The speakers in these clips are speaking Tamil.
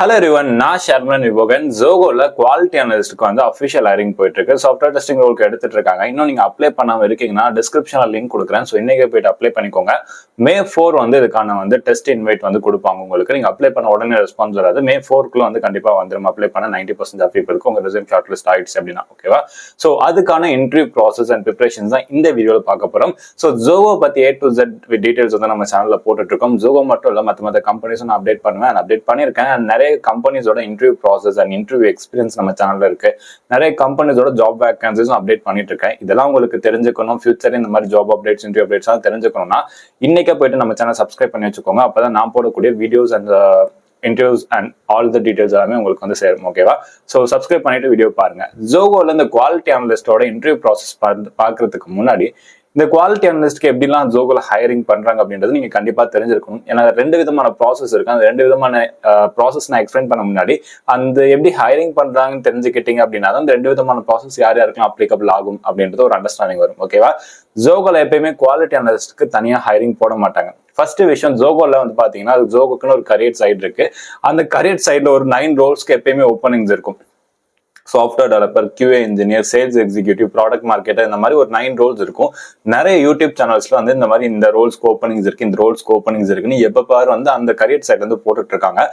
ஹலோ எவ்ரிவன், நான் ஷர்மன் விபோகன். ஜோகோல குவாலிட்டி அனலிஸ்ட்க்கு வந்து அஃபிஷியல் ஹைரிங் போயிட்டு இருக்கு. சாஃப்ட்வேர் டெஸ்டிங் ரோலுக்கு எடுத்துட்டு இருக்காங்க. இன்னும் நீங்க அப்ளை பண்ணாம இருக்கீங்கன்னா டிஸ்கிரிப்ஷன்ல லிங்க் கொடுக்குறேன். ஸோ இன்னைக்கு போயிட்டு அப்ளை பண்ணிக்கோங்க. May 4 வந்து இதுக்கான வந்து டெஸ்ட் இன்வைட் வந்து கொடுப்பாங்க உங்களுக்கு. நீங்க அப்ளை பண்ண உடனே ரெஸ்பான்ஸ் வராது. May 4க்குள்ள வந்து கண்டிப்பா வந்துடும். அப்ளை பண்ண 90% ஆஃப் பீப்புளுக்கு உங்க ரெஸ்யூம் ஷார்ட் லிஸ்ட் ஆயிடுச்சு அப்படின்னா ஓகேவா. ஸோ அதுக்கான இன்டர்வியூ ப்ராசஸ் அண்ட் ப்ரிப்பரேஷன்ஸ் தான் இந்த வீடியோவில் பார்க்க போறோம். ஸோ ஜோகோ பத்தி A to Z டீடைல்ஸ் வந்து நம்ம சேனல்ல போட்டுட்டு இருக்கோம். ஜோகோ மட்டும் இல்ல மற்ற கம்பெனிஸும் நான் அப்டேட் பண்ணுவேன். அப்டேட் பண்ணியிருக்கேன். நிறைய கம்பெனிஸோட interview process and interview experience நம்ம சேனல்ல இருக்கு. நிறைய கம்பெனிஸோட ஜாப் வேகன்சிஸும் அப்டேட் பண்ணிட்டு இருக்கேன். இதெல்லாம் உங்களுக்கு தெரிஞ்சுக்கணும், ஃபியூச்சர் இந்த மாதிரி ஜாப் அப்டேட்ஸ் இன்டர்வியூ அப்டேட்ஸ் தெரிஞ்சுக்கணும்னா இன்னைக்கே போயிட்டு நம்ம சேனல் சப்ஸ்கிரைப் பண்ணி வச்சுக்கோங்க. அப்பதான் நான் போடக்கூடிய videos and interviews and all the details எல்லாமே உங்களுக்கு வந்து சேரும் ஓகேவா. ஸோ சப்ஸ்கிரைப் பண்ணிட்டு வீடியோ பாருங்க. ஜோகோல இந்த குவாலிட்டி அனலிஸ்டோட இன்டர்வியூ ப்ராசஸ் பார்க்கறதுக்கு முன்னாடி இந்த குவாலிட்டி அனலிஸ்ட்க்கு எப்படிலாம் ஜோகோல ஹையரிங் பண்றாங்க அப்படின்றது நீங்க கண்டிப்பா தெரிஞ்சிருக்கணும். ஏன்னா ரெண்டு விதமான ப்ராசஸ் இருக்கு. அந்த ரெண்டு விதமான ப்ராசஸ் நான் எக்ஸ்பிளைன் பண்ண முன்னாடி அந்த எப்படி ஹைரிங் பண்றாங்கன்னு தெரிஞ்சுக்கிட்டீங்க அப்படின்னா அந்த ரெண்டு விதமான ப்ராசஸ் யார் யாருக்கெல்லாம் அப்ளிகபிள் ஆகும் அப்படின்றது ஒரு அண்டர்ஸ்டாண்டிங் வரும் ஓகேவா. ஜோகோல எப்பயுமே குவாலிட்டி அனலிஸ்ட்க்கு தனியா ஹைரிங் போட மாட்டாங்க. ஃபர்ஸ்ட் விஷயம், ஜோகோல வந்து பாத்தீங்கன்னா ஜோகோக்குன்னு ஒரு கரியர் சைட் இருக்கு. அந்த கரியர் சைட்ல ஒரு 9 ரோல்ஸ்க்கு எப்பயுமே ஓப்பனிங்ஸ் இருக்கும். Software developer, QA engineer, sales executive, product marketer, இந்த மாதிரி ஒரு 9 ரோல்ஸ் இருக்கும். நிறைய யூடியூப் சேனல்ஸ்ல வந்து இந்த மாதிரி இந்த ரோல்ஸ்க்கு ஓப்பனிங்ஸ் இருக்கு, இந்த ரோல்ஸ்க்கு ஓப்பனிங்ஸ் இருக்குன்னு எப்ப பாரு வந்து அந்த கரியர் சைட்ல இருந்து போட்டுட்டு இருக்காங்க.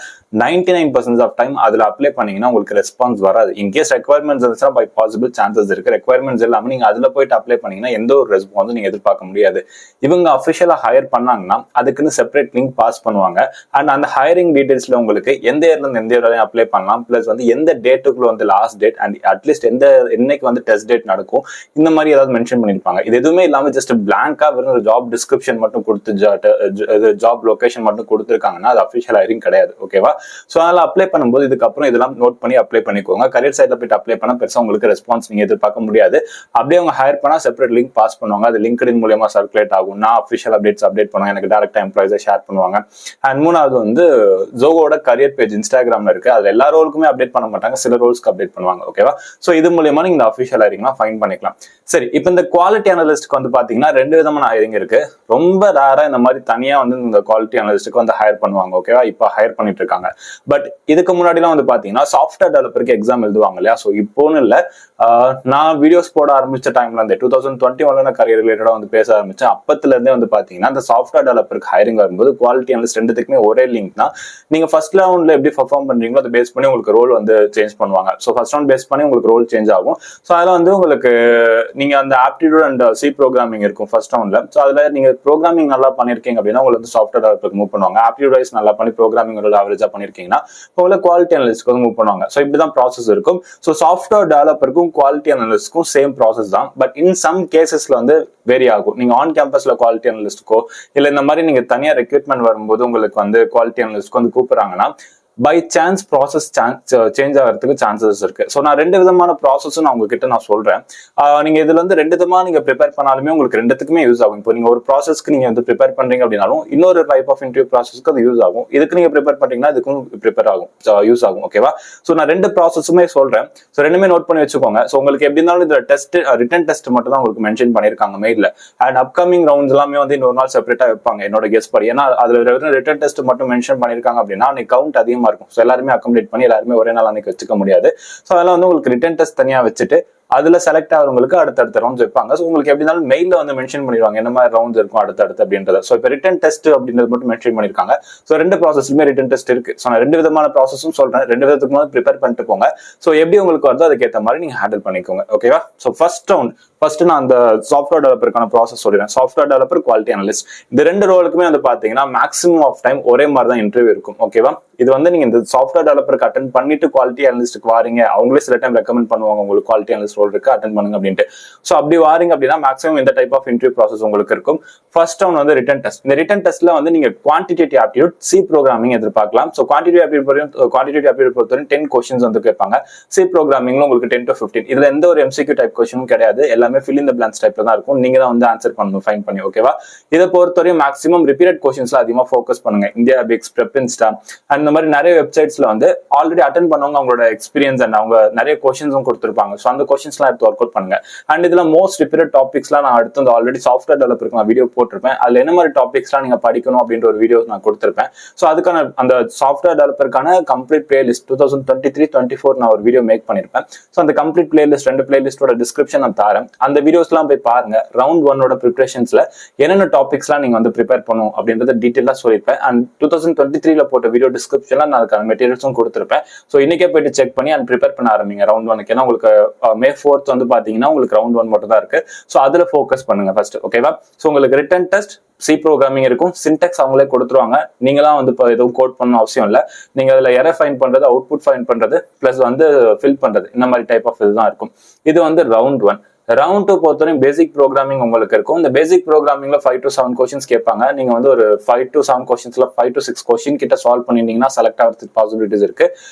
99% ஆஃப் டைம் அதுல அப்ளை பண்ணீங்கன்னா உங்களுக்கு ரெஸ்பான்ஸ் வராது. இன்கேஸ் ரெக்வயர்மெண்ட்ஸ் இருந்துச்சுன்னா பை பாசிபிள் சான்சஸ் இருக்கு. ரெக்வயர்மெண்ட்ஸ் இல்லாம நீங்க அதுல போயிட்டு அப்ளை பண்ணீங்கன்னா எந்த ஒரு ரெஸ்பான்ஸும் நீங்க எதிர்பார்க்க முடியாது. இவங்க அஃபிஷியலா ஹையர் பண்ணாங்கன்னா அதுக்குன்னு செப்பரேட் லிங்க் பாஸ் பண்ணுவாங்க. அண்ட் அந்த ஹையரிங் டீடைல்ஸ்ல உங்களுக்கு எந்த இயர்ல இருந்து எந்த இயர் அப்ளை பண்ணலாம், பிளஸ் வந்து எந்த டேட்டுக்குள்ள வந்து லாஸ்ட் டேட் அண்ட் அட்லீஸ்ட் என்னைக்கு வந்து டெஸ்ட் டேட் நடக்கும், இந்த மாதிரி ஏதாவது மென்ஷன் பண்ணிருப்பாங்க. இது எதுவுமே இல்லாம ஜஸ்ட் பிளாங்கா வெறும் ஒரு ஜாப் டிஸ்கிரிப்ஷன் மட்டும் கொடுத்து ஜாப் லொகேஷன் மட்டும் கொடுத்துருக்காங்கன்னா அது அஃபிஷியல் ஹைரிங் கிடையாது ஓகேவா. ஸோ அதனால அப்ளை பண்ணும்போது இதுக்கப்புறம் இதெல்லாம் நோட் பண்ணி அப்ளை பண்ணிக்கோங்க. கரியர் சைட்ல போயிட்டு அப்ளை பண்ணா பெருசா உங்களுக்கு ரெஸ்பான்ஸ் நீங்க எதிர்பார்க்க முடியாது. அப்படியே அவங்க ஹையர் பண்ணா செப்பரேட் லிங்க் பாஸ் பண்ணுவாங்க. அது லிங்க்டின் மூலமா சர்க்குலேட் ஆகும். நான் அஃபிஷியல் அப்டேட் பண்ணுவாங்க. எனக்கு டேரக்டா எம்ப்ளாயிஸை ஷேர் பண்ணுவாங்க. அண்ட் மூணாவது வந்து ஜோகோட கரியர் பேஜ் இன்ஸ்டாகிராம்ல இருக்கு. அது எல்லா ரோலுக்குமே அப்டேட் பண்ண மாட்டாங்க, சில ரோல்ஸ்க்கு அப்டேட் பண்ணுவாங்க ஓகேவா. சோ இது மூலமா நீங்க அஃபிஷியல் ஹைரிங்லாம் ஃபைன் பண்ணிக்கலாம். சரி, இப்போ இந்த குவாலிட்டி அனலிஸ்ட்க்கு வந்து பாத்தீங்கன்னா ரெண்டு விதமான ஹைரிங் இருக்கு. ரொம்ப ரேரா இந்த மாதிரி தனியா வந்து இந்த குவாலிட்டி அனலிஸ்ட்க்கு வந்து ஹையர் பண்ணுவாங்க ஓகேவா. இப்போ ஹையர் பண்ணிட்டு இருக்காங்க. பட் இதுக்கு முன்னாடிலாம் வந்து பாத்தீங்கன்னா சாஃப்ட்வேர் டெவலப்பருக்கு எக்ஸாம் எழுதுவாங்க இல்லையா. ஸோ இப்போன்னு இல்லை, நான் வீடியோஸ் போட ஆரம்பிச்ச டைம்ல இருந்து 2021 நான் கரியர் ரிலேட்டடா வந்து பேச ஆரம்பிச்சேன். அப்பத்துல இருந்தே வந்து பாத்தீங்கன்னா இந்த சாஃப்ட்வேர் டெவலப்பருக்கு ஹைரிங் வரும்போது குவாலிட்டி அனலிஸ்ட் ரெண்டுத்துக்குமே ஒரே லிங்க் தான். நீங்க ஃபர்ஸ்ட் ரவுண்ட்ல எப்படி பெர்ஃபார்ம் பண்றீங்களோ அதை பேஸ் பண்ணி உங்களுக்கு ரோல் வந்து சேஞ்ச் பண்ணுவாங்க. ஸோ ஃபர்ஸ்ட் ரவுண்ட் பேஸ் பண்ணி உங்களுக்கு ரோல் சேஞ்ச் ஆகும். ஸோ அதில் வந்து உங்களுக்கு நீங்க அந்த ஆப்டிடியூட் அண்ட் சி ப்ரோக்ராமிங் இருக்கும் ஃபர்ஸ்ட் ரவுண்ட்ல. ஸோ அதுல நீங்க ப்ரோக்ராமிங் நல்லா பண்ணிருக்கீங்க அப்படின்னா உங்களுக்கு வந்து சாஃப்ட்வேர் டெவலப்பருக்கு மூவ் பண்ணுவாங்க. ஆப்டிடியூட் வைஸ் நல்லா பண்ணி ப்ரோக்ராமிங் ஆவரேஜா பண்ணிருக்கீங்கன்னா உங்களை குவாலிட்டி அனலிஸ்ட்க்கு வந்து மூவ் பண்ணுவாங்க. ஸோ இப்படிதான் ப்ராசஸ் இருக்கும். ஸோ சாஃப்ட்வேர் டெவலப்பருக்கும் குவாலிட்டி அனலிஸ்ட்க்கும் சேம் ப்ராசஸ் தான். பட் இன் சம் கேசஸ்ல வந்து வேரி ஆகும். நீங்க ஆன் கேம்பஸ்ல குவாலிட்டி அனலிஸ்ட்க்கோ இல்ல இந்த மாதிரி நீங்க தனியா ரெக்ரூட்மெண்ட் வரும்போது உங்களுக்கு வந்து குவாலிட்டி அனலிஸ்ட்க்கு வந்து கூப்பிடுறாங்கன்னா பை சான்ஸ் ப்ராசஸ் சேஞ்ச் ஆகிறதுக்கு சான்சஸ் இருக்கு. ஸோ நான் ரெண்டு விதமான ப்ராசஸும் நான் உங்ககிட்ட நான் சொல்றேன். நீங்க இதுல வந்து ரெண்டு விதமா நீங்க ப்ரிப்பேர் பண்ணாலுமே உங்களுக்கு ரெண்டுத்துக்குமே யூஸ் ஆகும். இப்போ நீங்க ஒரு ப்ராசஸ்க்கு நீங்க வந்து ப்ரிப்பேர் பண்றீங்க அப்படின்னாலும் இன்னொரு டைப் ஆஃப் இன்டர்வியூ ப்ராசஸ்க்கு அது யூஸ் ஆகும். இதுக்கு நீங்க ப்ரிப்பேர் பண்றீங்கன்னா இதுக்கும் ப்ரிப்பேர் ஆகும், யூஸ் ஆகும் ஓகேவா. ஸோ நான் ரெண்டு ப்ராசஸுமே சொல்றேன். ஸோ ரெண்டுமே நோட் பண்ணி வச்சுக்கோங்க. ஸோ உங்களுக்கு எப்படி இருந்தாலும் இந்த டெஸ்ட் ரிட்டன் டெஸ்ட் மட்டும் தான் உங்களுக்கு மென்ஷன் பண்ணிருக்காங்க மெயில்ல. அண்ட் அப்கமிங் ரவுண்ட்ஸ் எல்லாமே வந்து இன்னொரு நாள் செப்பரேட்டா வைப்பாங்க என்னோட கெஸ் படி. ஏன்னா அதுல ரிட்டன் டெஸ்ட் மட்டும் மென்ஷன் பண்ணிருக்காங்க அப்படின்னா அன்னைக்கு கவுண்ட் அதிகமா இருக்கும். ஸோ எல்லாருமே அக்கமடேட் பண்ணி எல்லாருமே ஒரே நாள் அன்னைக்கு வச்சுக்க முடியாது. ஸோ அதெல்லாம் வந்து உங்களுக்கு ரிட்டன் டெஸ்ட் தனியா வச்சுட்டு அதுல செலக்ட் ஆகிறவங்களுக்கு அடுத்தடுத்த ரவுண்ட்ஸ் வைப்பாங்க. ஸோ உங்களுக்கு எப்படி இருந்தாலும் மெயில வந்து மென்ஷன் பண்ணிடுவாங்க என்ன மாதிரி ரவுண்ட்ஸ் இருக்கும் அடுத்தடுத்து அப்படின்றத. ஸோ இப்போ ரிட்டன் டெஸ்ட் அப்படின்றது மட்டும் மென்ஷன் பண்ணிருக்காங்க. ஸோ ரெண்டு ப்ராசஸ்லுமே ரிட்டன் டெஸ்ட் இருக்கு. ஸோ நான் ரெண்டு விதமான ப்ராசஸும் சொல்றேன். ரெண்டு விதத்துக்கு வந்து ப்ரிப்பேர் பண்ணிட்டு போங்க. ஸோ எப்படி உங்களுக்கு வருதோ அதுக்கேற்ற மாதிரி நீங்க ஹேண்டில் பண்ணிக்கோங்க ஓகேவா. ஸோ ஃபர்ஸ்ட் நான் அந்த சாஃப்ட்வேர் டெவலப்பருக்கான ப்ராசஸ் சொல்றேன். சாஃப்ட்வேர் டெவலப்பர், குவாலிட்டி அனலிஸ்ட், இந்த ரெண்டு ரோலுக்குமே வந்து பாத்தீங்கன்னா மேக்ஸிமம் ஆஃப் டைம் ஒரே மாதிரி தான் இன்டர்வியூ இருக்கும் ஓகேவா. இது வந்து நீங்க இந்த சாஃப்ட்வேர் டெவலப்பருக்கு அட்டன் பண்ணிட்டு குவாலிட்டி அனலிஸ்ட்க்கு வாரீங்க, அவங்களே சில டைம் ரெக்கமெண்ட் பண்ணுவாங்க உங்களுக்கு குவாலிட்டி அனலிஸ்ட் ரோல் இருக்கு அட்டன் பண்ணுங்க அப்படின்ட்டு. ஸோ அப்படி வாரீங்க அப்படின்னா மேக்ஸிமம் இந்த டைப் ஆஃப் இன்டர்வியூ ப்ராசஸ் உங்களுக்கு இருக்கும். ஃபர்ஸ்ட் ரவுண்ட் வந்து ரிட்டன் டெஸ்ட். இந்த ரிட்டன் டெஸ்ட்ல வந்து நீங்க குவான்டிடேட்டிவ் ஆப்டிடியூட், சி ப்ரோக்ராமிங் எதிர்பார்க்கலாம். ஸோ குவான்டிடேட்டிவ் ஆப்டிடியூட் பொறுத்தவரை 10 கொஸ்டின்ஸ் வந்து கேட்பாங்க. சி ப்ரோக்ராமிங்ல உங்களுக்கு 10 to 15. இதுல எந்த ஒரு MCQ டைப் கொஸ்டினும் கிடையாது. எல்லாமே ஃபில் இன் தி பிளாங்க்ஸ் டைப்ல தான் இருக்கும். நீங்க தான் வந்து ஆன்சர் பண்ணணும் ஃபைன் பண்ணி ஓகேவா. இதை பொறுத்தவரையும் மேக்ஸிமம் ரிப்பீட்டட் கொஸ்டின்ஸ்ல அதிகமா ஃபோக்கஸ் பண்ணுங்க. இந்தியா பிக்ஸ், பிரெப் இன்ஸ்டா அந்த இந்த மாதிரி நிறைய வெப்சைட்ஸ்ல வந்து ஆல்ரெடி அட்டன் பண்ணவங்க அவங்களோட எக்ஸ்பீரியன்ஸ் அண்ட் அவங்க நிறைய கொஸ்டின்ஸும் கொடுத்துருப்பாங்க. ஸோ அந்த கொஸ்டின்ஸ்லாம் எடுத்து ஒர்க் அவுட் பண்ணுங்க. அண்ட் இதுல மோஸ்ட் ரிப்பீட்டட் டாபிக்ஸ்லாம் நான் அடுத்து வந்து ஆல்ரெடி சாஃப்ட்வேர் டெவலப்பருக்கு நான் வீடியோ போட்டிருப்பேன். அதுல என்ன மாதிரி டாபிக்ஸ்லாம் நீங்க படிக்கணும் அப்படின்ற ஒரு வீடியோ நான் கொடுத்துருப்பேன். ஸோ அதுக்கான அந்த சாஃப்ட்வேர் டெவலப்பருக்கான கம்ப்ளீட் பிளேலிஸ்ட் 2023-24 நான் ஒரு வீடியோ மேக் பண்ணிருப்பேன். ஸோ அந்த கம்ப்ளீட் பிளேலிஸ்ட் 2 பிளேலிஸ்டோட டிஸ்கிரிப்ஷன் நான் தரேன். அந்த வீடியோஸ்லாம் போய் பாருங்க. ரவுண்ட் 1 ப்ரிப்பரேஷன்ஸ்ல என்னென்ன டாபிக்ஸ்லாம் நீங்க வந்து ப்ரிப்பேர் பண்ணும் அப்படின்றத டீட்டெயிலா சொல்லியிருப்பேன். அண்ட் 2023 போட்ட வீடியோ டிஸ்கிரிப்ஷன்ல நான் அதுக்கான மெட்டீரியல்ஸும் கொடுத்துருப்பேன். ஸோ இன்னைக்கே போயிட்டு செக் பண்ணி அண்ட் ப்ரிப்பேர் பண்ண ஆரம்பிங்க ரவுண்ட் 1. ஏன்னா உங்களுக்கு May 4th வந்து பாத்தீங்கன்னா உங்களுக்கு ரவுண்ட் 1 மட்டும் தான் இருக்கு. ஸோ அதுல ஃபோக்கஸ் பண்ணுங்க ஃபர்ஸ்ட். ஓகேவா? ஸோ உங்களுக்கு ரிட்டன் டெஸ்ட் சி ப்ரோக்ராமிங் இருக்கும். சின்டெக்ஸ் அவங்களே கொடுத்துருவாங்க. நீங்களாம் வந்து இப்போ எதுவும் கோட் பண்ணணும் அவசியம் இல்லை. நீங்க அதுல எரர் ஃபைன் பண்றது, அவுட்புட் ஃபைன் பண்றது, பிளஸ் வந்து ஃபில் பண்றது, இந்த மாதிரி டைப் ஆஃப் இதுதான் இருக்கும். இது வந்து ரவுண்ட் 1. ரவுண்ட் 2 பொறுத்தவரைக்கும் பேசிக் ப்ரோக்ராமிங் உங்களுக்கு இருக்கும். இந்த பேசிக் ப்ரோக்ராமிங்ல 5 to 7 கொஸ்டின்ஸ் கேட்பாங்க. நீங்க வந்து ஒரு 5 to 7 கொஸ்டின்ஸ்ல 5 to 6 கொஸ்டின் கிட்ட சால்வ் பண்ணிருந்தீங்கன்னா செலக்ட் ஆகிறதுக்கு பாசிபிலிட்டிஸ் இருக்கு.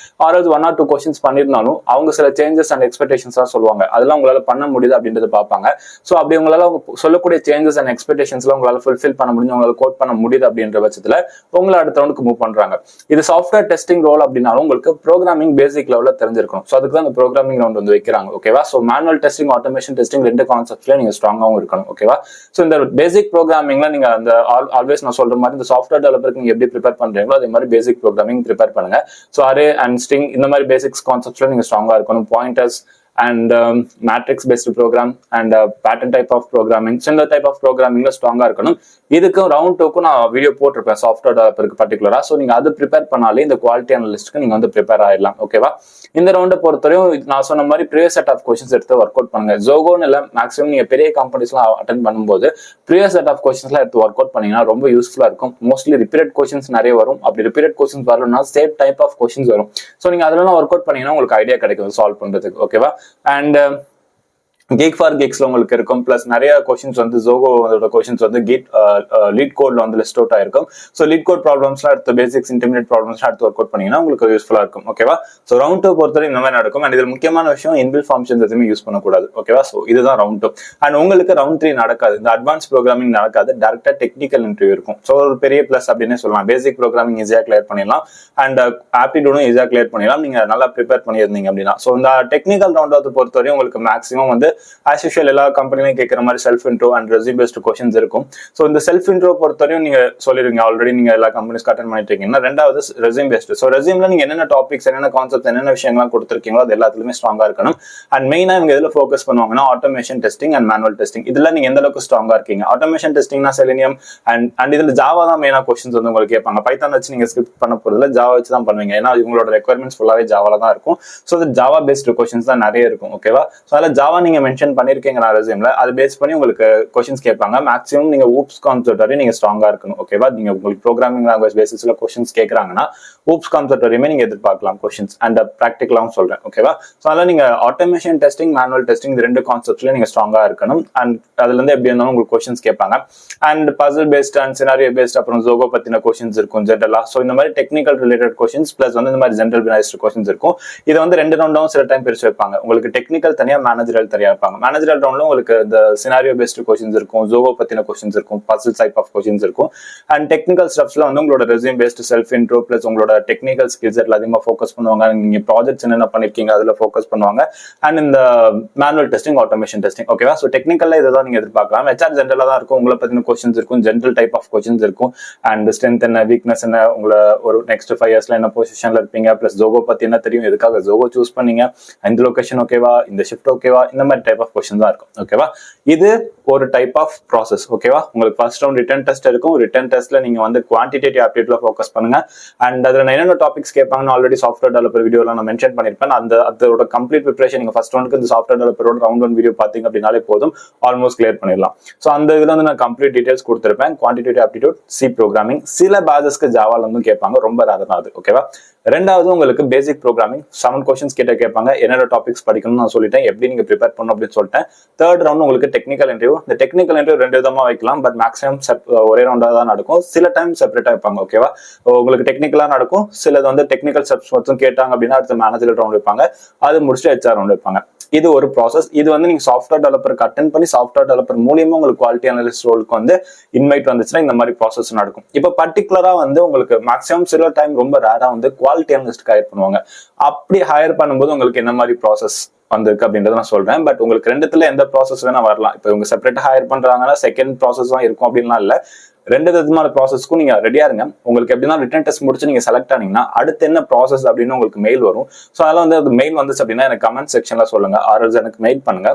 ஆறாவது 1 or 2 கொஸ்டின்ஸ் பண்ணிருந்தாலும் அவங்க சில சேஞ்சஸ் அண்ட் எக்ஸ்பெக்டேஷன்ஸ் தான் சொல்லுவாங்க. அதெல்லாம் உங்களால பண்ண முடியுது அப்படின்றத பார்ப்பாங்க. ஸோ அப்படி உங்களால சொல்லக்கூடிய சேஞ்சஸ் அண்ட் எக்ஸ்பெக்டேஷன்ஸ்லாம் உங்களால ஃபுல்ஃபில் பண்ண முடிஞ்சு, உங்களால கோட் பண்ண முடியுது அப்படின்ற பட்சத்துல உங்களை அடுத்த ரவுண்டுக்கு மூவ் பண்றாங்க. இது சாஃப்ட்வேர் டெஸ்டிங் ரோல் அப்படின்னாலும் உங்களுக்கு ப்ரோக்ராமிங் பேசிக் லெவல்ல தெரிஞ்சிருக்கும். ஸோ அதுக்கு தான் இந்த ப்ரோக்ராமிங் ரவுண்ட் வந்து வைக்கிறாங்க. ஓகேவா? So manual testing, automation testing, 2 கான்செப்ட்ல நீங்க ஸ்ட்ராங்காவும் இருக்கணும். ஓகேவா? சோ இந்த பேசிக் ப்ரோக்ராமிங்ல நீங்க அந்த ஆல்வேஸ் நான் சொல்ற மாதிரி இந்த சாஃப்ட்வேர் டெவலப்பருக்கு நீங்க எப்படி ப்ரிப்பேர் பண்றீங்களோ அதே மாதிரி பேசிக் ப்ரோக்ராமிங் ப்ரிப்பேர் பண்ணுங்க. சோ அரே அண்ட் ஸ்ட்ரிங் இந்த மாதிரி பேசிக்ஸ் கான்செப்ட்ஸ்ல நீங்க ஸ்ட்ராங்கா இருக்கணும். Pointers and matrix based program and pattern type of programming, similar type of programming la strong ah irukanum. Idukku round 2 ku na video potirupen software developer particular. So neenga adu prepare பண்ணாலே இந்த quality analyst க்கு நீங்க வந்து prepare ஆயிடலாம். ஓகேவா? இந்த ரவுண்ட பொறுத்தவரையும் நான் சொன்ன மாதிரி previous set of questions எடுத்து ஒர்க் அவுட் பண்ணுங்க. ஜோகோன்னு இல்ல, மேக்ஸிமம் நீங்க பெரிய கம்பெனிஸ்லாம் அட்டென்ட் பண்ணும்போது previous set of questions எடுத்து ஒர்க் அவுட் பண்ணீங்கன்னா ரொம்ப யூஸ்ஃபுல்லா இருக்கும். மோஸ்ட்லி ரிப்பீட்டட் கொஸ்டின்ஸ் நிறைய வரும். அப்படி ரிப்பீட்டட் கொஸ்டின்ஸ் வரலன்னா சேம் டைப் ஆஃப் கொஸ்டின்ஸ் வரும். ஸோ நீங்க அதெல்லாம் ஒர்க் அவுட் பண்ணீங்கன்னா உங்களுக்கு ஐடியா கிடைக்கும் சால்வ் பண்றதுக்கு. ஓகேவா? And Geek for Geeks உங்களுக்கு இருக்கும். பிளஸ் நிறைய கொஸ்டின்ஸ் வந்து ஜோகோட கொஸ்டின்ஸ் வந்து லீட் கோட்ல வந்து லிஸ்ட் அவுட் ஆயிருக்கும். ஸோ லீட் கோட் ப்ராப்ளம்ஸ்லாம் எடுத்து பேசிக்ஸ் இன்டர்மீடியட் ப்ராப்ளம்ஸ்லாம் எடுத்து ஒர்க் அவுட் பண்ணீங்கன்னா உங்களுக்கு யூஸ்ஃபுல்லா இருக்கும். ஓகேவா? ஸோ ரவுண்ட் 2 பொறுத்தவரை இந்த மாதிரி நடக்கும். அண்ட் இதில் முக்கியமான விஷயம் இன்பில் ஃபங்க்ஷன்ஸ் எதுவுமே யூஸ் பண்ணக்கூடாது. ஓகேவா? ஸோ இதுதான் ரவுண்ட் 2. அண்ட் உங்களுக்கு ரவுண்ட் 3 நடக்காது. இந்த அட்வான்ஸ் ப்ரோக்ராமிங் நடக்காது. டேரக்டா டெக்னிக்கல் இன்டர்வியூ இருக்கும். ஸோ ஒரு பெரிய பிளஸ் அப்படின்னே சொல்லலாம். பேசிக் ப்ரோக்ராமிங் ஈஸியாக கிளியர் பண்ணிடலாம். அண்ட் ஆப்டிடியூடும் ஈஸியாக கிளியர் பண்ணிடலாம். நீங்க நல்லா ப்ரிப்பேர் பண்ணியிருந்தீங்க அப்படின்னா. ஸோ இந்த டெக்னிக்கல் ரவுண்ட் பொறுத்தவரையும் உங்களுக்கு மேக்ஸிமம் வந்து ஆஸ் யூஷுவல் எல்லா கம்பெனிலையும் கேட்கிற மாதிரி self intro and resume paste questions இருக்கும். ஸோ இந்த செல்ஃப் இன்ட்ரோ பொறுத்தவரையும் நீங்க சொல்லிருங்க ஆல்ரெடி நீங்க எல்லா கம்பெனிஸ்க்கு அட்டென்ட் பண்ணிட்டு இருக்கீங்கன்னா. ரெண்டாவது ரெஸ்யூம் பேஸ்ட். ஸோ ரெஸ்யூம்ல நீங்க என்னென்ன டாபிக்ஸ், என்னென்ன கான்செப்ட், என்னென்ன விஷயங்கள்லாம் கொடுத்துருக்கீங்களோ அது எல்லாத்துலயுமே ஸ்ட்ராங்கா இருக்கணும். அண்ட் மெயினா இவங்க எதுல ஃபோக்கஸ் பண்ணுவாங்கன்னா automation testing and manual testing. இதுல நீங்க எந்த அளவுக்கு ஸ்ட்ராங்கா இருக்கீங்க. ஆட்டோமேஷன் டெஸ்டிங்னா செலினியம் அண்ட் இதுல ஜாவா தான் மெயினா கொஸ்டின்ஸ் வந்து உங்களுக்கு கேட்பாங்க. பைத்தான் வச்சு நீங்க ஸ்கிரிப்ட் பண்ண போறதுல ஜாவா வச்சு தான் பண்ணுவீங்க. ஏன்னா இவங்களோட ரெக்யர்மெண்ட்ஸ் ஃபுல்லாவே ஜாவால தான் இருக்கும். ஸோ அது ஜாவா பேஸ்ட் கொஸ்டின்ஸ் தான் நிறைய இருக்கும். ஓகேவா? ஸோ அதில் ஜாவா நீங்க மென்ஷன் பண்ணிருக்கீங்க நான் ரெஸ்யூம்ல, அது பேஸ் பண்ணி உங்களுக்கு கொஸ்டின்ஸ் கேட்பாங்க. மேக்ஸிமம் நீங்க ஊப்ஸ் கான்செப்ட் வரை நீங்க ஸ்ட்ராங்கா இருக்கணும். ஓகேவா? நீங்க உங்களுக்கு ப்ரோக்ராமிங் லாங்குவேஜ் பேசிஸ்ல கொஸ்டின்ஸ் கேட்கறாங்கன்னா ஊப்ஸ் கான்செப்ட் வரையுமே நீங்க எதிர்பார்க்கலாம் கொஸ்டின்ஸ். அண்ட் ப்ராக்டிகலாவும் சொல்றேன். ஓகேவா? ஸோ அதனால நீங்க ஆட்டோமேஷன் டெஸ்டிங், மேனுவல் டெஸ்டிங், இந்த 2 கான்செப்ட்ல நீங்க ஸ்ட்ராங்கா இருக்கணும். அண்ட் அதுல இருந்து எப்படி இருந்தாலும் உங்களுக்கு கொஸ்டின்ஸ் கேட்பாங்க. And puzzle based and scenario based, அப்புறம் ஜோகோ பத்தின கொஸ்டின்ஸ் இருக்கும் ஜென்ரலா. ஸோ இந்த மாதிரி டெக்னிக்கல் ரிலேட்டட் கொஸ்டின்ஸ் பிளஸ் வந்து இந்த மாதிரி ஜென்ரல் பேஸ்ட் கொஸ்டின்ஸ் இருக்கும். இதை வந்து 2 ரவுண்டாவும் சில டைம் பிரிச்சு வைப்பாங்க. உங்களுக்கு டெக்னிக்கல் தனியா, மேனேஜரல் தனியா வைப்பாங்க. மேனேஜரல் ரவுண்ட்ல உங்களுக்கு இந்த சினாரியோ பேஸ்ட் கொஸ்டின்ஸ் இருக்கும், ஜோகோ பத்தின கொஸ்டின்ஸ் இருக்கும், பசில் டைப் ஆஃப் கொஸ்டின்ஸ் இருக்கும். அண்ட் டெக்னிக்கல் ஸ்டப்ஸ்ல வந்து உங்களோட resume based, self intro plus உங்களோட டெக்னிக்கல் ஸ்கில்ஸ் அதிகமாக ஃபோக்கஸ் பண்ணுவாங்க. நீங்க ப்ராஜெக்ட்ஸ் என்னென்ன பண்ணிருக்கீங்க அதுல ஃபோக்கஸ் பண்ணுவாங்க. அண்ட் இந்த மேனுவல் டெஸ்டிங், ஆட்டோமேஷன் டெஸ்டிங். ஓகேவா? ஸோ டெக்னிக்கல்ல இதை தான் நீங்க எதிர்பார்க்கலாம். ஹெச்ஆர் ஜென்ரலா தான் இருக்கும். உங்களை பத்தின கொஸ்டின்ஸ் இருக்கும், ஜென்ரல் டைப் ஆஃப் கொஸ்டின்ஸ் இருக்கும். அண்ட் ஸ்ட்ரென்த் என்ன, வீக்னஸ் என்ன, உங்களை ஒரு நெக்ஸ்ட் 5 இயர்ஸ்ல என்ன பொசிஷன்ல இருப்பீங்க, பிளஸ் ஜோகோ பத்தி என்ன தெரியும், எதுக்காக ஜோகோ சூஸ் பண்ணீங்க, இந்த லொகேஷன் ஓகேவா, இந்த ஷிஃப்ட் ஓகேவா, இந்த மாதிரி டைப் ஆஃப் கொஸ்டின் தான் இருக்கும். ஓகேவா? இது ஒரு டைப் ஆஃப் ப்ராசஸ். ஓகேவா? உங்களுக்கு ஃபர்ஸ்ட் ரவுண்ட் ரிட்டன் டெஸ்ட் இருக்கும். ரிட்டன் டெஸ்ட்ல நீங்க வந்து குவான்டிடேட்டிவ் ஆப்டிட்யூட்ல ஃபோக்கஸ் பண்ணுங்க. அண்ட் அதுல என்னென்ன டாபிக்ஸ் கேட்பாங்கன்னு ஆல்ரெடி சாஃப்ட்வேர் டெவலப்பர் வீடியோல நான் மென்ஷன் பண்ணிருப்பேன். அதோட கம்ப்ளீட் ப்ரிப்பரேஷன் நீங்க ஃபர்ஸ்ட் ரவுண்டுக்கு இந்த சாஃப்ட்வேர் டெவலப்பரோட ரவுண்ட் 1 வீடியோ பாத்தீங்க அப்படின்னாலே போதும், ஆல்மோஸ்ட் கிளியர் பண்ணிடலாம். ஸோ அந்த இதுல வந்து நான் கம்ப்ளீட் டீடைல்ஸ் கொடுத்திருப்பேன். குவான்டிடேட்டிவ் ஆப்டிட்யூட், சி ப்ரோக்ராமிங், சில பேஜஸ்க்கு ஜாவால இருந்தும் கேட்பாங்க, ரொம்ப ரேர் தான் அது. ஓகேவா? ரெண்டாவது உங்களுக்கு பேசிக் ப்ரோக்ராமிங் 7 கொஸ்டின்ஸ் கிட்ட கேட்பாங்க. என்னோட டாபிக்ஸ் படிக்கணும்னு நான் சொல்லிட்டேன், எப்படி நீங்க ப்ரிப்பேர் பண்ணணும் அப்படின்னு சொல்லிட்டேன். தேர்ட் ரவுண்ட் உங்களுக்கு டெக்னிக்கல் இன்டர்வியூ. இந்த டெக்னிக்கல் இன்டர்வியூ 2 விதமா வைக்கலாம், பட் மேக்ஸிமம் ஒரே ரவுண்டா தான் நடக்கும். சில டைம் செப்பரேட்டா வைப்பாங்க. ஓகேவா, உங்களுக்கு டெக்னிக்கலா நடக்கும். சிலது வந்து டெக்னிக்கல் ஸ்டெப்ஸ் மட்டும் கேட்டாங்க அப்படின்னா அடுத்த மேனேஜர் ரவுண்ட் வைப்பாங்க. அது முடிச்சுட்டு HR ரவுண்ட் வைப்பாங்க. இது ஒரு ப்ராசஸ். இது வந்து நீங்க சாஃப்ட்வேர் டெவலப்பருக்கு அட்டென்ட் பண்ணி சாஃப்ட்வேர் டெவலப்பர் மூலியமா உங்களுக்கு குவாலிட்டி அனலிஸ்ட் ரோலுக்கு வந்து இன்வைட் வந்துச்சுன்னா இந்த மாதிரி ப்ராசஸ் நடக்கும். இப்போ பர்டிகுலரா வந்து உங்களுக்கு மேக்ஸிமம் சில டைம் ரொம்ப ரேரா வந்து குவாலிட்டி அனலிஸ்ட் ஹையர் பண்ணுவாங்க. அப்படி ஹையர் பண்ணும்போது உங்களுக்கு என்ன மாதிரி ப்ராசஸ் வந்திருக்கு அப்படின்றத நான் சொல்றேன். பட் உங்களுக்கு ரெண்டுத்துல எந்த ப்ராசஸ் வேணா வரலாம். இப்போ இவங்க செப்பரேட்டா ஹையர் பண்றாங்கன்னா செகண்ட் ப்ராசஸ் தான் இருக்கும் அப்படின்லாம் இல்ல. 2 விதமான ப்ராசஸ்க்கும் நீங்க ரெடியா இருங்க. உங்களுக்கு எப்படின்னா ரிட்டன் டெஸ்ட் முடிச்சு நீங்க செலக்ட் ஆனீங்கன்னா அடுத்து என்ன ப்ராசஸ் அப்படின்னு உங்களுக்கு மெயில் வரும். ஸோ அதெல்லாம் வந்து அது மெயில் வந்துச்சு அப்படின்னா எனக்கு கமெண்ட் செக்ஷன்ல சொல்லுங்க, ஆர்எல்ஸ் எனக்கு மெயில் பண்ணுங்க.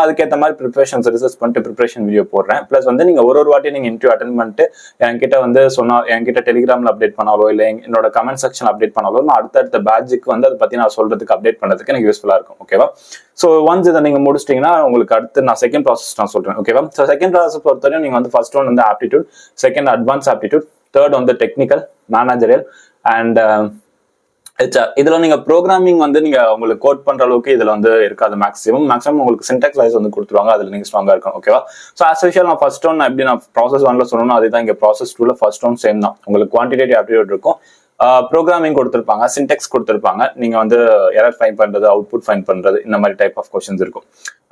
அதுக்கேற்ற மாதிரி ப்ரிப்பரேஷன்ஸ் ரிசர்ச் பண்ணிட்டு ப்ரிப்பரேஷன் வீடியோ போடுறேன். பிளஸ் வந்து நீங்க ஒரு வாட்டி நீங்க இன்டர்வியூ அட்டென்ட் பண்ணிட்டு என்கிட்ட வந்து சொன்னா, என்கிட்ட டெலிகிராம்ல அப்டேட் பண்ணாலோ இல்ல என்னோட கமெண்ட் செக்ஷன் அப்டேட் பண்ணாலோ நான் அடுத்த பேட்சுக்கு வந்து அதை பத்தி நான் சொல்றதுக்கு அப்டேட் பண்றதுக்கு எனக்கு யூஸ்ஃபுல்லா இருக்கும். ஓகேவா, ஸோ ஒன்ஸ் இதை நீங்க முடிச்சிட்டீங்கன்னா உங்களுக்கு அடுத்து நான் செகண்ட் ப்ராசஸ் நான் சொல்றேன். ஓகேவா, ஸோ செகண்ட் ப்ராசஸ் பொறுத்தவரையும் நீங்க வந்து ஃபர்ஸ்ட் ஒன் வந்து aptitude, second advance aptitude, third வந்து டெக்னிக்கல், மேனேஜரியல் அண்ட் HR. இதுல நீங்க ப்ரோக்ராமிங் வந்து நீங்க உங்களுக்கு கோட் பண்ற அளவுக்கு இதுல வந்து இருக்காது. மேக்ஸிமம் உங்களுக்கு சின்டாக்ஸ் வைஸ் வந்து கொடுத்துருவாங்க, அதுல நீங்க ஸ்ட்ராங்கா இருக்கும். ஓகேவா, ஸோ ஆஸ் யூஷுவல் நான் ஃபர்ஸ்ட் ஒன் எப்படி நான் ப்ராசஸ் 1ல சொல்லணும் அதுதான் இங்க ப்ராசஸ் 2ல ஃபர்ஸ்ட் ஒன் சேம் தான். உங்களுக்கு குவான்டிடேட்டிவ் ஆப்டிடியூட் இருக்கும், ப்ரோக்ராமிங் கொடுத்துருப்பாங்க, சின்டெக்ஸ் கொடுத்துருப்பாங்க, நீங்க வந்து எரர் ஃபைண்ட் பண்றது, அவுட்புட் ஃபைண்ட் பண்றது, இந்த மாதிரி டைப் ஆஃப் கொஸ்டின்ஸ் இருக்கும்.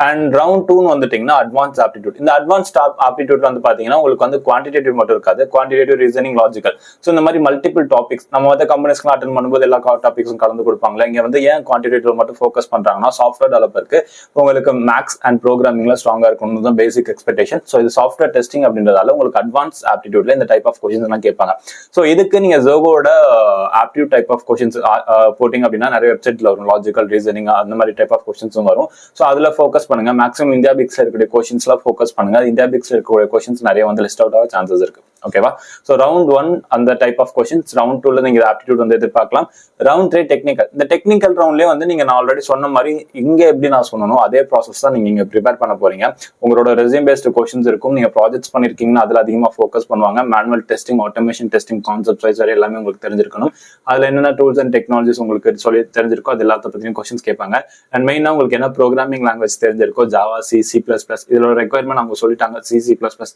அண்ட் ரவுண்ட் 2 வந்துட்டீங்கன்னா அட்வான்ஸ் ஆப்டிடியூட். இந்த அட்வான்ஸ் ஆப்டிடியூட்ல வந்து பாத்தீங்கன்னா உங்களுக்கு வந்து குவான்டிடேட்டிவ் மட்டும் இருக்காது, குவான்டிடேட்டிவ், ரீசனிங், லாஜிக்கல். ஸோ இந்த மாதிரி மல்டிபிள் டாபிக்ஸ் நம்ம வந்து கம்பெனிஸ்க்கு அட்டென்ட் பண்ணும்போது எல்லா டாபிக்ஸும் கலந்து கொடுப்பாங்களா. இங்க வந்து ஏன் குவான்டிடேட்டிவ் மட்டும் ஃபோக்கஸ் பண்றாங்கன்னா சாஃப்ட்வேர் டெவலப்பருக்கு உங்களுக்கு மேக்ஸ் அண்ட் ப்ரோக்ராமிங்ல ஸ்ட்ராங்கா இருக்கணும் தான் பேசிக் எக்ஸ்பெக்டேஷன். ஸோ இது சாஃப்ட்வேர் டெஸ்டிங் அப்படின்றதால உங்களுக்கு அட்வான்ஸ் ஆப்டிடியூட்ல இந்த டைப் ஆஃப் கொஸ்டின்ஸ் எல்லாம் கேட்பாங்க. ஸோ இதுக்கு நீங்க ஜோகோட ஆப்டிடியூட் டைப் ஆஃப் கொஸ்டின்ஸ் போட்டிங் அப்படின்னா நிறைய வெப்சைட்ல வரும், லாஜிக்கல், ரீசனிங் அந்த மாதிரி டைப் ஆஃப் கொஸ்டின்ஸும் வரும். ஸோ அதுல ஃபோக்கஸ் பண்ணுங்க. மேக்ஸிமம் இந்தியா பிக்ஸ்ல இருக்கக்கூடிய கொஸ்டின்ஸ்லாம் ஃபோக்கஸ் பண்ணுங்க. இந்தியா பிக்ஸ்ல இருக்கக்கூடிய கொஸ்டின்ஸ் நிறைய வந்து லிஸ்ட் அவுட் ஆக சான்சஸ் இருக்கு. ஓகேவா, ஸோ ரவுண்ட் 1 அந்த டைப் ஆஃப் கொஸ்டின்ஸ். ரவுண்ட் 2ல நீங்க ஆப்டிடியூட் வந்து எதிர்பார்க்கலாம். Round 3 technical. இந்த டெக்னிக்கல் ரவுண்ட்லயே வந்து நீங்க நான் ஆல்ரெடி சொன்ன மாதிரி இங்க எப்படி நான் சொன்னனோ அதே ப்ராசஸ் தான் நீங்க இங்க ப்ரிப்பேர் பண்ண போறீங்க. உங்களோட ரெஸ்யூம் பேஸ்ட் கொஸ்டின்ஸ் இருக்கும். நீங்க ப்ராஜெக்ட்ஸ் பண்ணிருக்கீங்கன்னா அதுல அதிகமா ஃபோக்கஸ் பண்ணுவாங்க. Manual testing, automation testing, concept wise எல்லாமே உங்களுக்கு தெரிஞ்சிருக்கணும். அதுல என்னென்ன டூல்ஸ் அண்ட் டெக்னாலஜிஸ் உங்களுக்கு சொல்லி தெரிஞ்சிருக்கோ அது எல்லாத்த பத்தியும் கொஸ்டின்ஸ் கேட்பாங்க. அண்ட் மெயினா உங்களுக்கு என்ன ப்ரோக்ராமிங் லாங்குவேஜ் தெரிஞ்சிருக்கோ, ஜாவா, C++, இதுல ஒரு ரெக்யர்மெண்ட் அவங்க சொல்லிட்டாங்க, C++,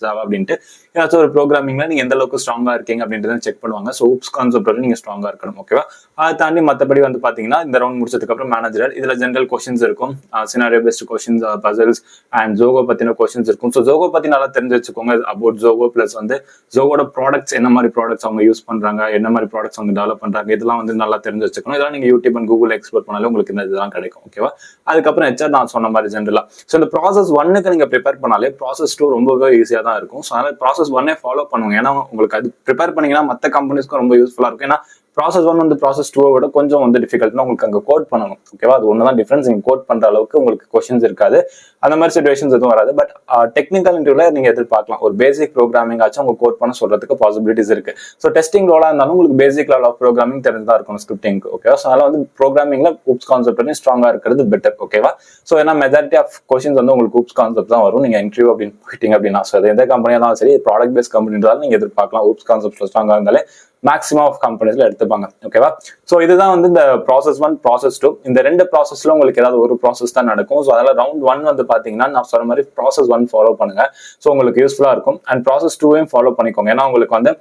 ஜாவா அப்படின்ட்டு. ஏதாச்சும் ஒரு ப்ரோக்ராமிங்ல நீங்க எந்த அளவுக்கு ஸ்ட்ராங்கா இருக்கீங்க அப்படின்றத செக் பண்ணுவாங்க. ஸோ ஊப்ஸ் கான்செப்ட் வரை நீங்க ஸ்ட்ராங்கா இருக்கணும். ஓகேவா, அதை தாண்டி மற்றபடி வந்து பாத்தீங்கன்னா இந்த ரவுண்ட் முடிச்சதுக்கு அப்புறம் மேனேஜர், இதுல ஜெனரல் கொஸ்டின்ஸ் இருக்கும், scenario based questions, puzzles and Zoho பத்தின கொஸ்டின்ஸ் இருக்கும். ஸோ ஜோகோ பத்தி நல்லா தெரிஞ்சு வச்சுக்கோங்க. அபவுட் ஜோகோ பிளஸ் வந்து ஜோகோட ப்ராடக்ட்ஸ், என்ன மாதிரி ப்ராடக்ட்ஸ் அவங்க யூஸ் பண்றாங்க, என்ன மாதிரி ப்ராடக்ட்ஸ் அவங்க டெவலப் பண்றாங்க, இதெல்லாம் வந்து நல்லா தெரிஞ்சு வச்சுக்கணும். இதெல்லாம் நீங்க யூடியூப் அண்ட் கூகுள் எக்ஸ்ப்ளோர் பண்ணாலும் உங்களுக்கு இந்த இதெல்லாம் கிடைக்கும். ஓகேவா, அதுக்கப்புறம் HR நான் சொன்ன மாதிரி ஜென்ரலா. ஸோ இந்த ப்ராசஸ் 1க்கு நீங்க ப்ரிப்பேர் பண்ணாலே ப்ராசஸ் 2 ரொம்பவே ஈஸியா தான் இருக்கும். ஸோ அதனால ப்ராசஸ் 1 ஃபாலோ பண்ணுங்க. ஏன்னா உங்களுக்கு அது ப்ரிப்பேர் பண்ணீங்கன்னா மற்ற கம்பெனிஸ்க்கும் ரொம்ப யூஸ்ஃபுல்லா இருக்கும். ஏன்னா ப்ராசஸ் 1 வந்து ப்ராசஸ் 2 விட கொஞ்சம் வந்து டிஃபிகல்ட்னா உங்களுக்கு அங்கே கோட் பண்ணணும். ஓகேவா, அது ஒன்று தான் டிஃபரன்ஸ். நீங்க கோட் பண்ற அளவுக்கு உங்களுக்கு கொஸ்டின்ஸ் இருக்காது, அந்த மாதிரி சிச்சுவேஷன்ஸ் எதுவும் வராது. பட் டெக்னிக்கல் இன்டர்வியூல நீங்க எதிர்பார்க்கலாம் ஒரு பேசிக் ப்ரோக்ராமிங் ஆச்சும் உங்க கோட் பண்ண சொல்றதுக்கு பாசிபிலிட்டிஸ் இருக்கு. ஸோ டெஸ்டிங் ரோலா இருந்தாலும் உங்களுக்கு பேசிக் லெவல் ஆஃப் ப்ரோக்ராமிங் தெரிஞ்சுதான் இருக்கணும், ஸ்கிரிப்டிங். ஓகேவா, ஸோ அதனால வந்து ப்ரோக்ராமிங்ல ஊப்ஸ் கான்செப்ட் ஸ்ட்ராங்கா இருக்கிறது பெட்டர். ஓகேவா, ஸோ ஏன்னா மெஜாரிட்டி ஆஃப் கொஸ்டின்ஸ் வந்து உங்களுக்கு ஊப்ஸ் கான்செப்ட் தான் வரும். நீங்க இன்டர்வியூ அப்படின்னு போயிட்டீங்க அப்படின்னா, ஸோ எந்த கம்பெனியா இருந்தாலும் சரி, ப்ராடக்ட் பேஸ்ட் கம்பெனின்றாலும் நீங்க எதிர்பார்க்கலாம் ஊப்ஸ் கான்செப்ட்ல ஸ்ட்ராங்கா இருந்தாலே மேக்ஸிமம் ஆஃப் கம்பெனிஸ்ல எடுத்துப்பாங்க. ஓகேவா, ஸோ இதுதான் வந்து இந்த ப்ராசஸ் 1, ப்ராசஸ் 2. இந்த 2 ப்ராசஸ்ல உங்களுக்கு ஏதாவது ஒரு ப்ராசஸ் தான் நடக்கும். ஸோ அதனால ரவுண்ட் 1 வந்து பாத்தீங்கன்னா நான் சொன்ன மாதிரி ப்ராசஸ் 1 ஃபாலோ பண்ணுங்க. ஸோ உங்களுக்கு யூஸ்ஃபுல்லா இருக்கும். அண்ட் ப்ராசஸ் 2வையும் ஃபாலோ பண்ணிக்கோங்க. ஏன்னா உங்களுக்கு வந்து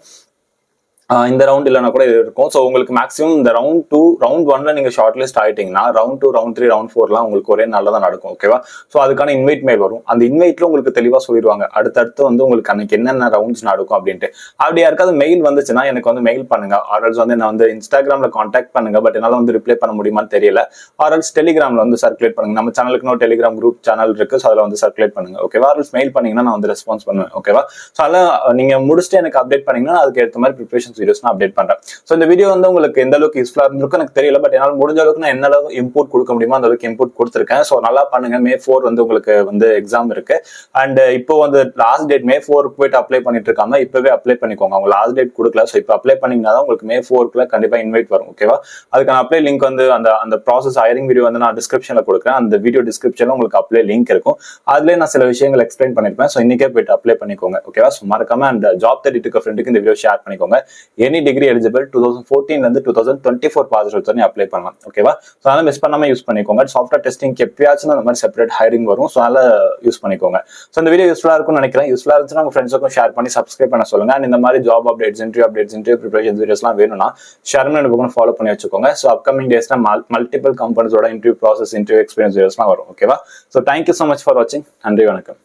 இந்த ரவுண்ட் இல்லைனா கூட இது இருக்கும். ஸோ உங்களுக்கு மேக்ஸிமம் இந்த ரவுண்ட் 1ல நீங்க ஷார்ட் லிஸ்ட் ஆயிட்டீங்கன்னா ரவுண்ட் 2, ரவுண்ட் 3, ரவுண்ட் 4லாம் உங்களுக்கு ஒரே நாள்ல தான் நடக்கும். ஓகேவா, ஸோ அதுக்கான இன்வைட் மெயில் வரும். அந்த இன்வைட்ல உங்களுக்கு தெளிவா சொல்லிடுவாங்க அடுத்தடுத்து வந்து உங்களுக்கு அன்னைக்கு என்னென்ன ரவுண்ட்ஸ் நடக்கும் அப்படின்ட்டு. அப்படி யாருக்காவது மெயில் வந்துச்சுன்னா எனக்கு வந்து மெயில் பண்ணுங்க. ஆர்எல்ஸ் வந்து என்ன வந்து இன்ஸ்டாகிராம்ல கான்டாக்ட் பண்ணுங்க. பட் என்னால வந்து ரிப்ளை பண்ண முடியுமான்னு தெரியல. ஆர்எல்ஸ் டெலிகிராம்ல வந்து சர்க்குலேட் பண்ணுங்க. நம்ம சேனலுக்கு இன்னொரு டெலிகிராம் குரூப் சேனல் இருக்கு. ஸோ அதில் வந்து சர்க்குலேட் பண்ணுங்க. ஓகேவா, ஆர்எல்ஸ் மெயில் பண்ணீங்கன்னா நான் வந்து ரெஸ்பான்ஸ் பண்ணுவேன். ஓகேவா, ஸோ அதெல்லாம் நீங்க முடிச்சுட்டு எனக்கு அப்டேட் பண்ணீங்கன்னா அதுக்கு ஏற்ற மாதிரி ப்ரிப்பரேஷன் வீடியோஸ் நான் அப்டேட் பண்றேன். சோ இந்த வீடியோ வந்து உங்களுக்கு எந்த அளவுக்கு யூஸ்ஃபுல்லா இருந்திருக்கும் எனக்கு தெரியல. பட் என்னால முடிஞ்ச அளவுக்கு நான் என்ன அளவுக்கு இன்புட் கொடுக்க முடியுமோ அந்த அளவுக்கு இன்புட் கொடுத்துருக்கேன். ஸோ நல்லா பண்ணுங்க. May 4 வந்து உங்களுக்கு வந்து எக்ஸாம் இருக்கு. அண்ட் இப்போ வந்து லாஸ்ட் டேட் May 4 போயிட்டு அப்ளை பண்ணிட்டு இருக்காங்க. இப்பவே அப்ளை பண்ணிக்கோங்க. அவங்க லாஸ்ட் டேட் கொடுக்கல. ஸோ இப்போ அப்ளை பண்ணீங்கன்னா தான் உங்களுக்கு May 4 கண்டிப்பா இன்வைட் வரும். ஓகேவா, அதுக்கான அப்ளை லிங்க் வந்து அந்த ப்ராசஸ் ஹையரிங் வீடியோ வந்து நான் டிஸ்கிரிப்ஷன்ல கொடுக்குறேன். அந்த வீடியோ டிஸ்கிரிப்ஷன்ல உங்களுக்கு அப்ளை லிங்க் இருக்கும். அதுலேயே நான் சில விஷயங்கள் எக்ஸ்பிளைன் பண்ணிருப்பேன். ஸோ இன்னைக்கே போயிட்டு அப்ளை பண்ணிக்கோங்க. ஓகேவா, ஸோ மறக்காம அந்த ஜாப் தேடிட்டு இருக்க ஃப்ரெண்டுக்கு இந்த வீடியோ ஷேர் பண்ணிக்கோங்க. எனி டிகிரி எலிஜிபிள் 2014 இருந்து 2024 பாஸ் அவுட் வரை அப்ளை பண்ணலாம். ஓகேவா? ஸோ அதனால மிஸ் பண்ணாம யூஸ் பண்ணிக்கோங்க. சாஃப்ட்வேர் டெஸ்டிங் எப்பயாச்சும் அந்த மாதிரி செப்பரேட் ஹைரிங் வரும். ஸோ அதனால யூஸ் பண்ணிக்கோங்க. ஸோ இந்த வீடியோ யூஸ்ஃபுல்லா இருக்கும்னு நினைக்கிறேன். யூஸ்ஃபுல்லா இருந்துச்சுன்னா உங்க ஃப்ரெண்ட்ஸுக்கும் ஷேர் பண்ணி சப்ஸ்கிரைப் பண்ண சொல்லுங்க. அண்ட் இந்த மாதிரி ஜாப் அப்டேட்ஸ், இன்டர்வியூ ப்ரிப்பரேஷன் வீடியோஸ்லாம் வேணும்னா ஷேர்மன் நிபுகன் ஃபாலோ பண்ணி வச்சுக்கோங்க. ஸோ அப்கமிங் டேஸ்ல மல்டிபிள் கம்பெனிஸோட இன்டர்வியூ ப்ராசஸ், இன்டர்வியூ எக்ஸ்பீரியன்ஸ் வீடியோஸ்லாம் வரும். ஓகேவா? So thank you so much for வாட்சிங். நன்றி, வணக்கம்.